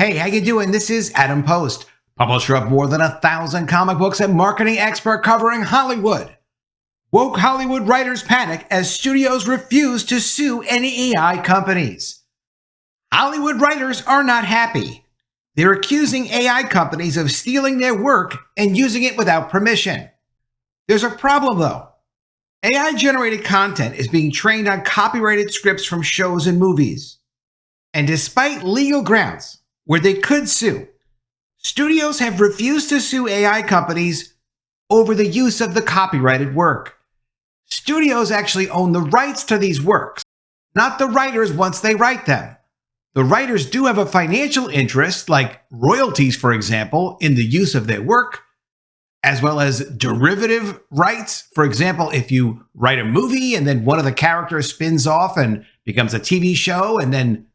Hey, how you doing? This is Adam Post, publisher of more than 1,000 comic books and marketing expert covering Hollywood. Woke Hollywood writers panic as studios refuse to sue any AI companies. Hollywood writers are not happy. They're accusing AI companies of stealing their work and using it without permission. There's a problem though. AI-generated content is being trained on copyrighted scripts from shows and movies. And despite legal grounds where they could sue, studios have refused to sue AI companies over the use of the copyrighted work. Studios actually own the rights to these works, not the writers once they write them. The writers do have a financial interest, like royalties, for example, in the use of their work, as well as derivative rights. For example, if you write a movie and then one of the characters spins off and becomes a TV show and then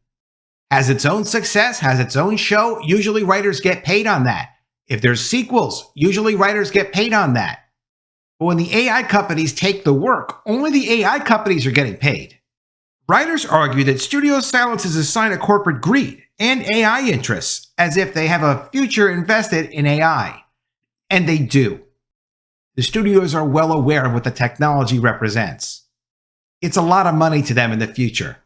has its own success, has its own show, usually writers get paid on that. If there's sequels, usually writers get paid on that. But when the AI companies take the work, only the AI companies are getting paid. Writers argue that studio silence is a sign of corporate greed and AI interests, as if they have a future invested in AI. And they do. The studios are well aware of what the technology represents. It's a lot of money to them in the future.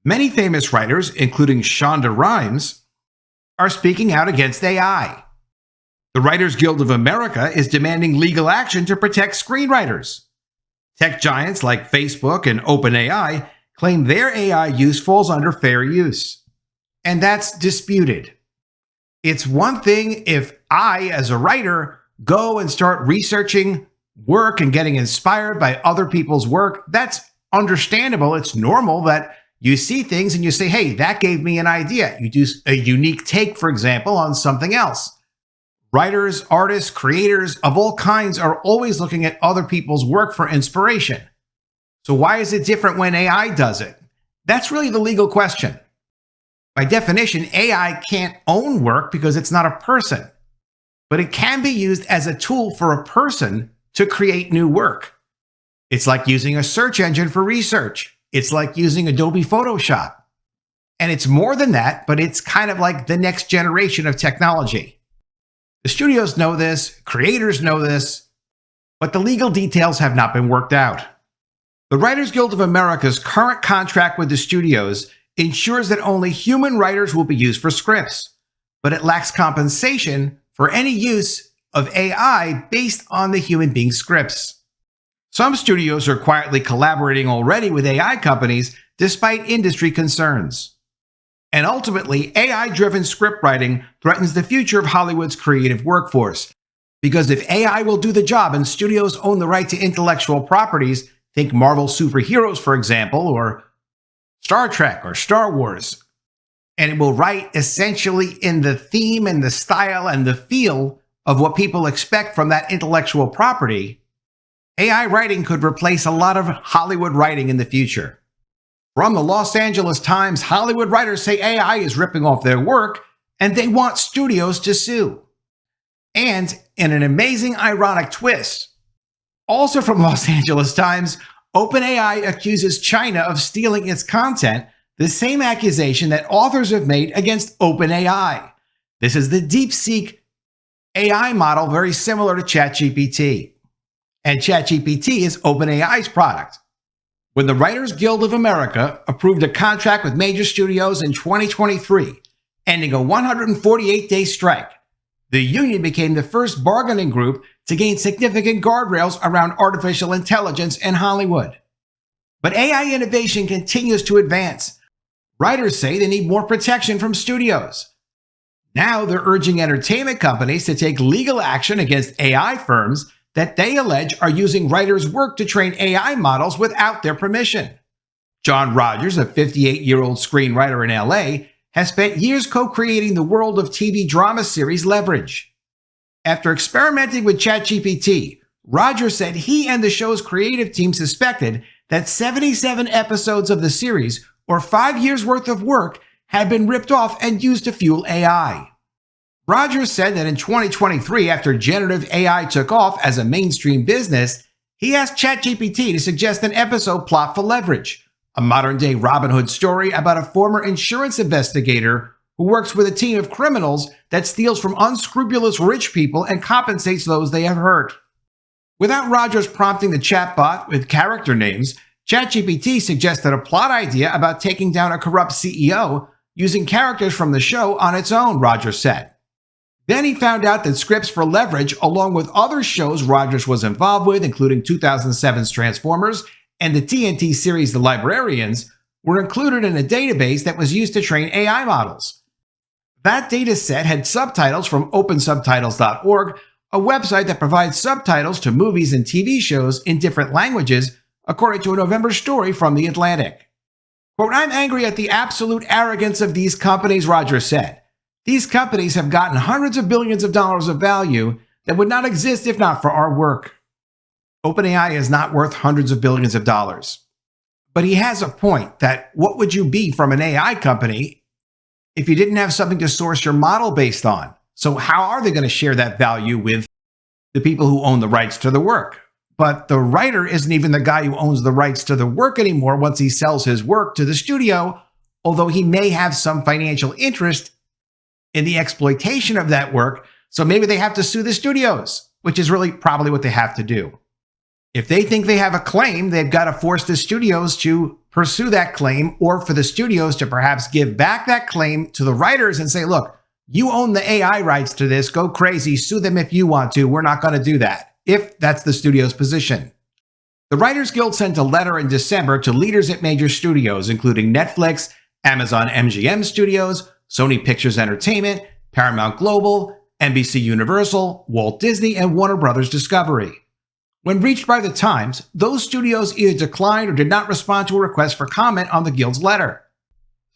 Many famous writers, including Shonda Rhimes, are speaking out against AI. The Writers Guild of America is demanding legal action to protect screenwriters. Tech giants like Facebook and OpenAI claim their AI use falls under fair use. And that's disputed. It's one thing if I, as a writer, go and start researching work and getting inspired by other people's work. That's understandable. It's normal that you see things and you say, hey, that gave me an idea. You do a unique take, for example, on something else. Writers, artists, creators of all kinds are always looking at other people's work for inspiration. So why is it different when AI does it? That's really the legal question. By definition, AI can't own work because it's not a person, but it can be used as a tool for a person to create new work. It's like using a search engine for research. It's like using Adobe Photoshop. And it's more than that, but it's kind of like the next generation of technology. The studios know this, creators know this, but the legal details have not been worked out. The Writers Guild of America's current contract with the studios ensures that only human writers will be used for scripts, but it lacks compensation for any use of AI based on the human being scripts. Some studios are quietly collaborating already with AI companies despite industry concerns. And ultimately, AI-driven script writing threatens the future of Hollywood's creative workforce. Because if AI will do the job and studios own the right to intellectual properties, think Marvel superheroes, for example, or Star Trek or Star Wars, and it will write essentially in the theme and the style and the feel of what people expect from that intellectual property, AI writing could replace a lot of Hollywood writing in the future. From the Los Angeles Times, Hollywood writers say AI is ripping off their work, and they want studios to sue. And in an amazing ironic twist, also from Los Angeles Times, OpenAI accuses China of stealing its content, the same accusation that authors have made against OpenAI. This is the DeepSeek AI model, very similar to ChatGPT. And ChatGPT is OpenAI's product. When the Writers Guild of America approved a contract with major studios in 2023, ending a 148-day strike, the union became the first bargaining group to gain significant guardrails around artificial intelligence in Hollywood. But AI innovation continues to advance. Writers say they need more protection from studios. Now they're urging entertainment companies to take legal action against AI firms that they allege are using writers' work to train AI models without their permission. John Rogers, a 58-year-old screenwriter in LA, has spent years co-creating the world of TV drama series Leverage. After experimenting with ChatGPT, Rogers said he and the show's creative team suspected that 77 episodes of the series, or 5 years' worth of work, had been ripped off and used to fuel AI. Rogers said that in 2023, after generative AI took off as a mainstream business, he asked ChatGPT to suggest an episode plot for Leverage, a modern-day Robin Hood story about a former insurance investigator who works with a team of criminals that steals from unscrupulous rich people and compensates those they have hurt. Without Rogers prompting the chatbot with character names, ChatGPT suggested a plot idea about taking down a corrupt CEO using characters from the show on its own, Rogers said. Then he found out that scripts for Leverage, along with other shows Rogers was involved with, including 2007's Transformers and the TNT series The Librarians, were included in a database that was used to train AI models. That data set had subtitles from opensubtitles.org, a website that provides subtitles to movies and TV shows in different languages, according to a November story from The Atlantic. Quote, "I'm angry at the absolute arrogance of these companies," Rogers said. "These companies have gotten hundreds of billions of dollars of value that would not exist if not for our work." OpenAI is not worth hundreds of billions of dollars. But he has a point that what would you be from an AI company if you didn't have something to source your model based on? So how are they going to share that value with the people who own the rights to the work? But the writer isn't even the guy who owns the rights to the work anymore once he sells his work to the studio, although he may have some financial interest in the exploitation of that work. So maybe they have to sue the studios, which is really probably what they have to do. If they think they have a claim, they've got to force the studios to pursue that claim, or for the studios to perhaps give back that claim to the writers and say, look, you own the AI rights to this, go crazy, sue them if you want to, we're not going to do that, if that's the studio's position. The Writers Guild sent a letter in December to leaders at major studios, including Netflix, Amazon MGM Studios, Sony Pictures Entertainment, Paramount Global, NBC Universal, Walt Disney, and Warner Brothers Discovery. When reached by the Times, those studios either declined or did not respond to a request for comment on the Guild's letter.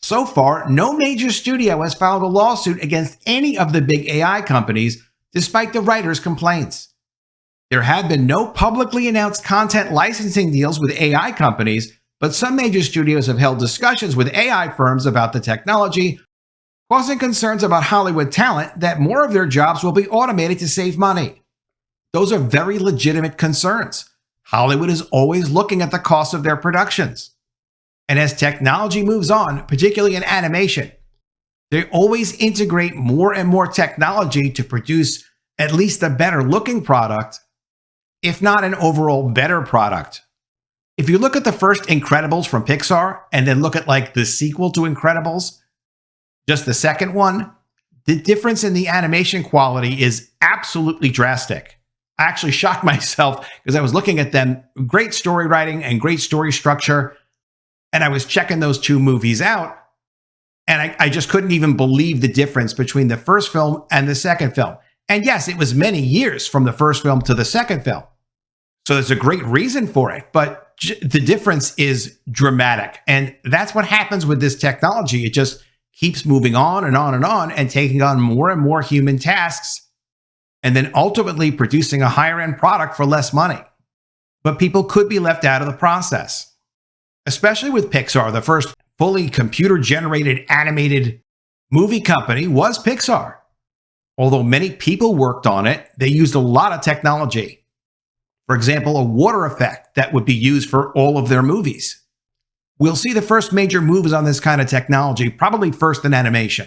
So far, no major studio has filed a lawsuit against any of the big AI companies, despite the writers' complaints. There have been no publicly announced content licensing deals with AI companies, but some major studios have held discussions with AI firms about the technology, causing concerns about Hollywood talent that more of their jobs will be automated to save money. Those are very legitimate concerns. Hollywood is always looking at the cost of their productions. And as technology moves on, particularly in animation, they always integrate more and more technology to produce at least a better looking product, if not an overall better product. If you look at the first Incredibles from Pixar and then look at like the sequel to Incredibles, just the second one, the difference in the animation quality is absolutely drastic. I actually shocked myself because I was looking at them, great story writing and great story structure, and I was checking those two movies out, and I just couldn't even believe the difference between the first film and the second film. And yes, it was many years from the first film to the second film. So there's a great reason for it, but the difference is dramatic. And that's what happens with this technology. It just keeps moving on and on and on and taking on more and more human tasks, and then ultimately producing a higher end product for less money. But people could be left out of the process, especially with Pixar. The first fully computer generated animated movie company was Pixar. Although many people worked on it, they used a lot of technology. For example, a water effect that would be used for all of their movies. We'll see the first major moves on this kind of technology, probably first in animation,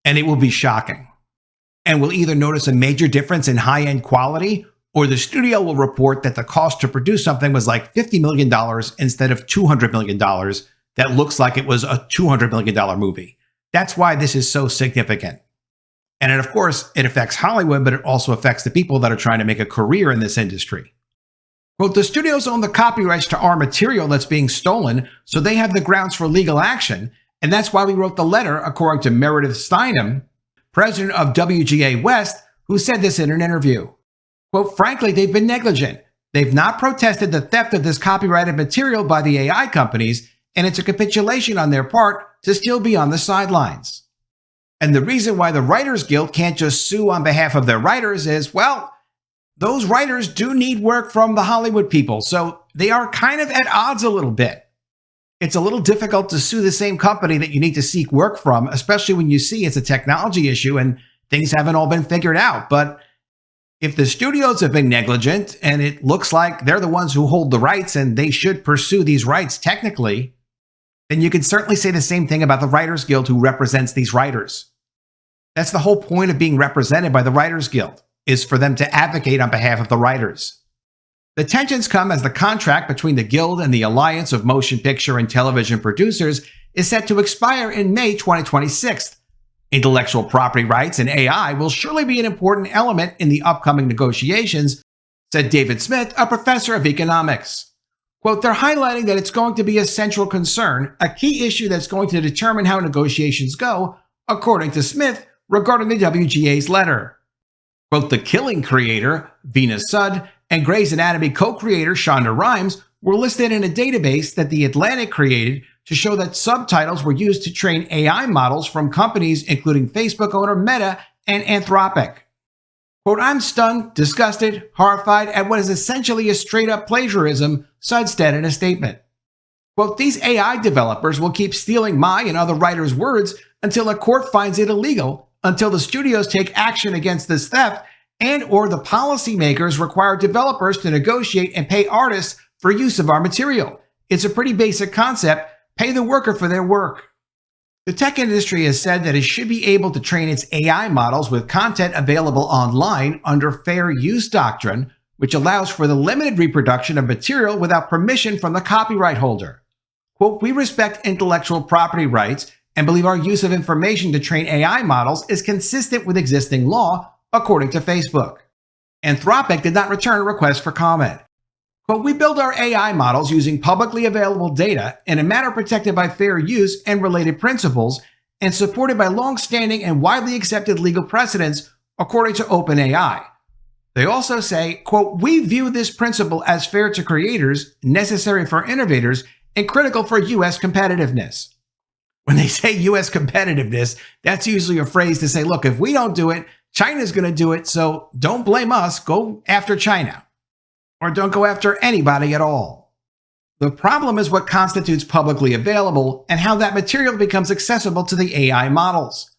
and it will be shocking. And we'll either notice a major difference in high-end quality, or the studio will report that the cost to produce something was like $50 million instead of $200 million. That looks like it was a $200 million movie. That's why this is so significant. And of course, it affects Hollywood, but it also affects the people that are trying to make a career in this industry. Quote, "The studios own the copyrights to our material that's being stolen, so they have the grounds for legal action, and that's why we wrote the letter," according to Meredith Steinem, president of WGA West, who said this in an interview. Quote, "Frankly, they've been negligent. They've not protested the theft of this copyrighted material by the AI companies, and it's a capitulation on their part to still be on the sidelines. And the reason why the Writers Guild can't just sue on behalf of their writers is, well, those writers do need work from the Hollywood people, so they are kind of at odds a little bit. It's a little difficult to sue the same company that you need to seek work from, especially when you see it's a technology issue and things haven't all been figured out. But if the studios have been negligent and it looks like they're the ones who hold the rights and they should pursue these rights technically, then you can certainly say the same thing about the Writers Guild who represents these writers. That's the whole point of being represented by the Writers Guild, is for them to advocate on behalf of the writers. The tensions come as the contract between the Guild and the Alliance of Motion Picture and Television Producers is set to expire in May 2026. Intellectual property rights and AI will surely be an important element in the upcoming negotiations, said David Smith, a professor of economics. Quote, they're highlighting that it's going to be a central concern, a key issue that's going to determine how negotiations go, according to Smith, regarding the WGA's letter. Quote, The Killing creator, Venus Sud, and Grey's Anatomy co-creator Shonda Rhimes were listed in a database that The Atlantic created to show that subtitles were used to train AI models from companies including Facebook owner Meta and Anthropic. Quote, I'm stunned, disgusted, horrified at what is essentially a straight-up plagiarism, Sud said in a statement. Quote, these AI developers will keep stealing my and other writers' words until a court finds it illegal, until the studios take action against this theft, and or the policymakers require developers to negotiate and pay artists for use of our material. It's a pretty basic concept. Pay the worker for their work. The tech industry has said that it should be able to train its AI models with content available online under fair use doctrine, which allows for the limited reproduction of material without permission from the copyright holder. Quote, we respect intellectual property rights and believe our use of information to train AI models is consistent with existing law, according to Facebook. Anthropic did not return a request for comment. Quote, we build our AI models using publicly available data in a manner protected by fair use and related principles and supported by long-standing and widely accepted legal precedents, according to OpenAI. They also say, quote, we view this principle as fair to creators, necessary for innovators, and critical for U.S. competitiveness. When they say U.S. competitiveness, that's usually a phrase to say, look, if we don't do it, China's going to do it, so don't blame us, go after China. Or don't go after anybody at all. The problem is what constitutes publicly available and how that material becomes accessible to the AI models.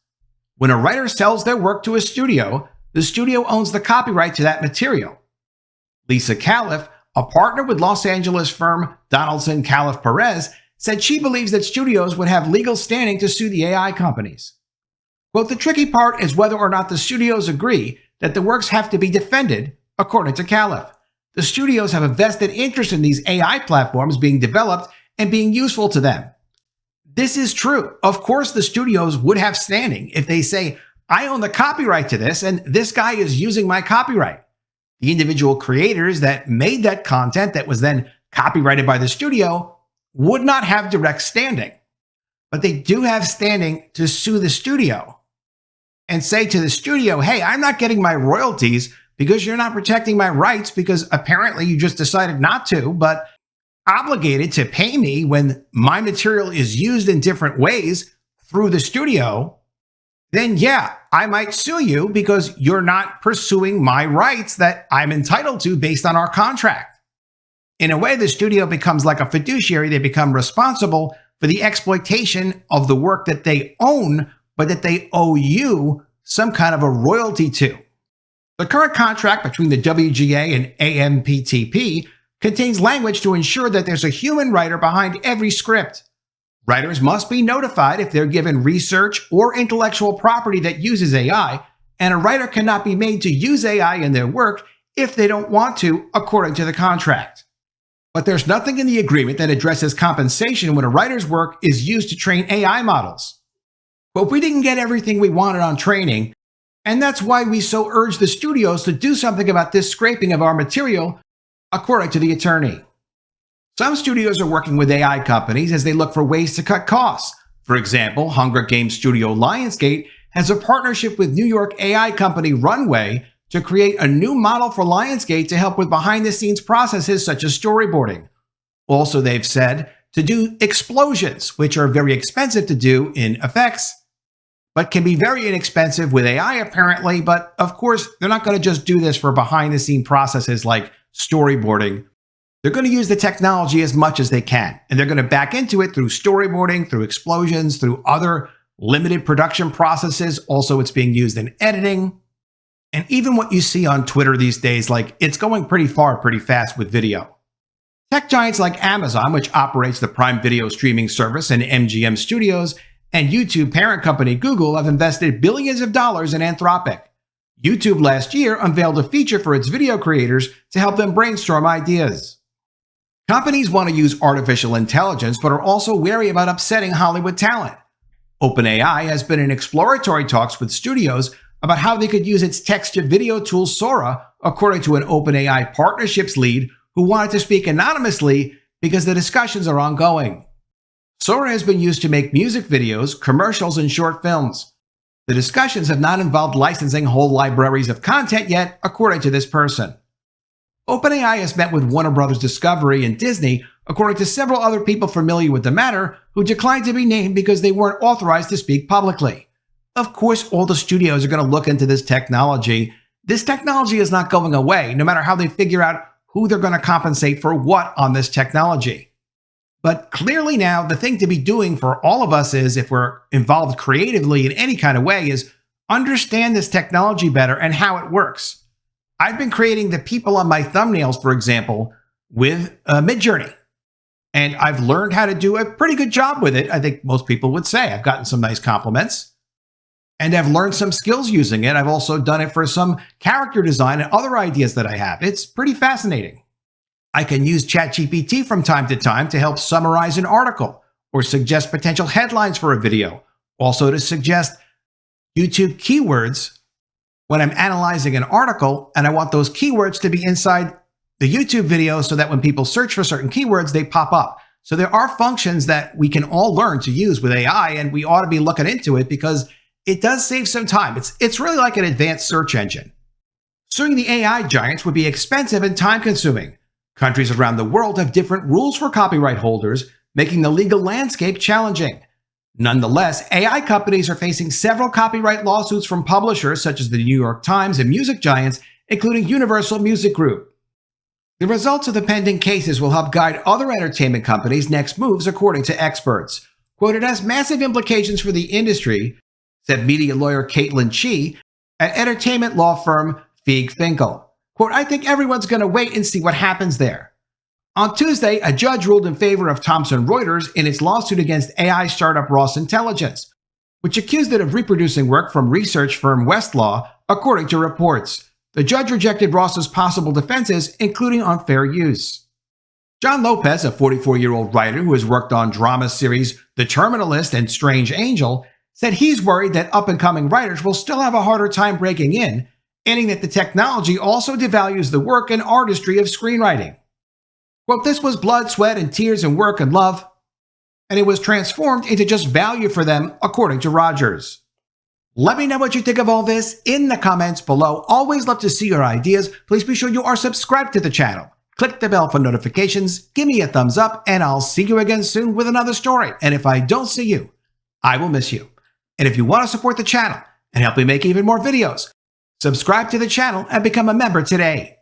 When a writer sells their work to a studio, the studio owns the copyright to that material. Lisa Califf, a partner with Los Angeles firm Donaldson Califf Perez, said she believes that studios would have legal standing to sue the AI companies. Quote, the tricky part is whether or not the studios agree that the works have to be defended, according to Califf. The studios have a vested interest in these AI platforms being developed and being useful to them. This is true. Of course, the studios would have standing if they say, I own the copyright to this and this guy is using my copyright. The individual creators that made that content that was then copyrighted by the studio would not have direct standing. But they do have standing to sue the studio and say to the studio, hey, I'm not getting my royalties because you're not protecting my rights because apparently you just decided not to, but obligated to pay me when my material is used in different ways through the studio, then yeah, I might sue you because you're not pursuing my rights that I'm entitled to based on our contract. In a way, the studio becomes like a fiduciary. They become responsible for the exploitation of the work that they own, but that they owe you some kind of a royalty to. The current contract between the WGA and AMPTP contains language to ensure that there's a human writer behind every script. Writers must be notified if they're given research or intellectual property that uses AI, and a writer cannot be made to use AI in their work if they don't want to, according to the contract. But there's nothing in the agreement that addresses compensation when a writer's work is used to train AI models. But we didn't get everything we wanted on training, and that's why we so urge the studios to do something about this scraping of our material, according to the attorney. Some studios are working with AI companies as they look for ways to cut costs. For example, Hunger Games studio Lionsgate has a partnership with New York AI company Runway to create a new model for Lionsgate to help with behind-the-scenes processes such as storyboarding. Also, they've said to do explosions, which are very expensive to do in effects, but can be very inexpensive with AI apparently. But of course, they're not going to just do this for behind-the-scene processes like storyboarding. They're going to use the technology as much as they can, and they're going to back into it through storyboarding, through explosions, through other limited production processes. Also, it's being used in editing. And even what you see on Twitter these days, like it's going pretty far, pretty fast with video. Tech giants like Amazon, which operates the Prime Video streaming service, and MGM Studios, and YouTube parent company Google have invested billions of dollars in Anthropic. YouTube last year unveiled a feature for its video creators to help them brainstorm ideas. Companies want to use artificial intelligence, but are also wary about upsetting Hollywood talent. OpenAI has been in exploratory talks with studios about how they could use its text-to-video tool Sora, according to an OpenAI partnerships lead who wanted to speak anonymously because the discussions are ongoing. Sora has been used to make music videos, commercials, and short films. The discussions have not involved licensing whole libraries of content yet, according to this person. OpenAI has met with Warner Bros. Discovery and Disney, according to several other people familiar with the matter, who declined to be named because they weren't authorized to speak publicly. Of course, all the studios are going to look into this technology. This technology is not going away, no matter how they figure out who they're going to compensate for what on this technology. But clearly now, the thing to be doing for all of us is, if we're involved creatively in any kind of way, is understand this technology better and how it works. I've been creating the people on my thumbnails, for example, with Midjourney. And I've learned how to do a pretty good job with it. I think most people would say I've gotten some nice compliments. And I've learned some skills using it. I've also done it for some character design and other ideas that I have. It's pretty fascinating. I can use ChatGPT from time to time to help summarize an article or suggest potential headlines for a video. Also to suggest YouTube keywords when I'm analyzing an article and I want those keywords to be inside the YouTube video so that when people search for certain keywords, they pop up. So there are functions that we can all learn to use with AI, and we ought to be looking into it because it does save some time. It's really like an advanced search engine. Suing the AI giants would be expensive and time-consuming. Countries around the world have different rules for copyright holders, making the legal landscape challenging. Nonetheless, AI companies are facing several copyright lawsuits from publishers such as the New York Times and music giants, including Universal Music Group. The results of the pending cases will help guide other entertainment companies' next moves, according to experts. Quote, it has massive implications for the industry, said media lawyer Caitlin Chi at entertainment law firm Feig Finkel. Quote, I think everyone's going to wait and see what happens there. On Tuesday, a judge ruled in favor of Thomson Reuters in its lawsuit against AI startup Ross Intelligence, which accused it of reproducing work from research firm Westlaw, according to reports. The judge rejected Ross's possible defenses, including unfair use. John Lopez, a 44-year-old writer who has worked on drama series The Terminalist and Strange Angel, said he's worried that up-and-coming writers will still have a harder time breaking in, adding that the technology also devalues the work and artistry of screenwriting. Quote, this was blood, sweat, and tears and work and love, and it was transformed into just value for them, according to Rogers. Let me know what you think of all this in the comments below. Always love to see your ideas. Please be sure you are subscribed to the channel. Click the bell for notifications, give me a thumbs up, and I'll see you again soon with another story. And if I don't see you, I will miss you. And if you want to support the channel and help me make even more videos, subscribe to the channel and become a member today.